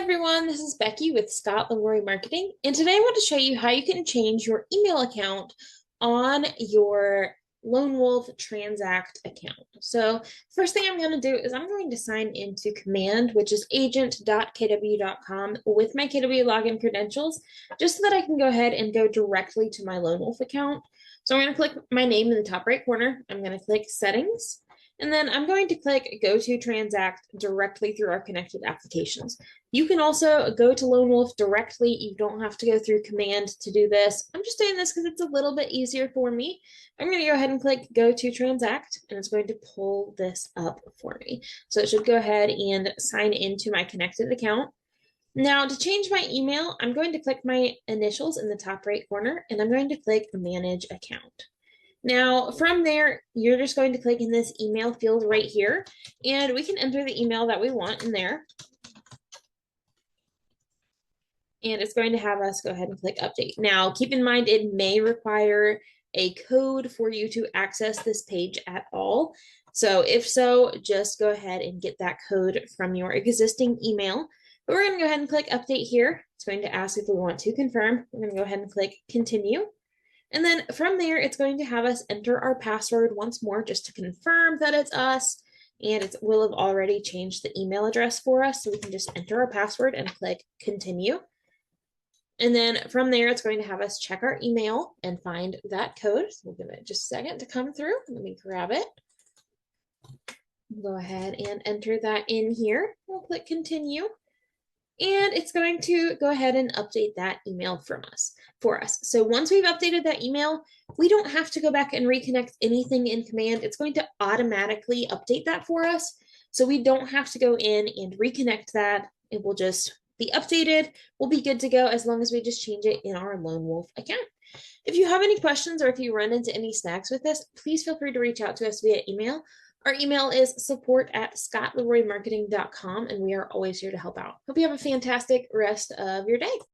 Everyone, this is Becky with Scott Leroy Marketing, and today I want to show you how you can change your email account on your Lone Wolf Transact account. So first thing I'm going to do is I'm going to sign into Command, which is agent.kw.com with my KW login credentials, just so that I can go ahead and go directly to my Lone Wolf account. So I'm going to click my name in the top right corner. I'm going to click Settings. And then I'm going to click Go to Transact directly through our connected applications. You can also go to Lone Wolf directly. You don't have to go through Command to do this. I'm just doing this because it's a little bit easier for me. I'm going to go ahead and click Go to Transact, and it's going to pull this up for me. So it should go ahead and sign into my connected account. Now, to change my email, I'm going to click my initials in the top right corner, and I'm going to click Manage Account. Now, from there, you're just going to click in this email field right here, and we can enter the email that we want in there. And it's going to have us go ahead and click update. Now, keep in mind, it may require a code for you to access this page at all. So if so, just go ahead and get that code from your existing email. But we're going to go ahead and click update here. It's going to ask if we want to confirm. We're going to go ahead and click continue. And then from there, it's going to have us enter our password once more just to confirm that it's us. And it will have already changed the email address for us. So we can just enter our password and click continue. And then from there, it's going to have us check our email and find that code. So we'll give it just a second to come through. Let me grab it. Go ahead and enter that in here. We'll click continue. And it's going to go ahead and update that email for us. So once we've updated that email, we don't have to go back and reconnect anything in Command. It's going to automatically update that for us. So we don't have to go in and reconnect that. It will just be updated. We'll be good to go as long as we just change it in our Lone Wolf account. If you have any questions or if you run into any snags with this, please feel free to reach out to us via email. Our email is support@scottleroymarketing.com, and we are always here to help out. Hope you have a fantastic rest of your day.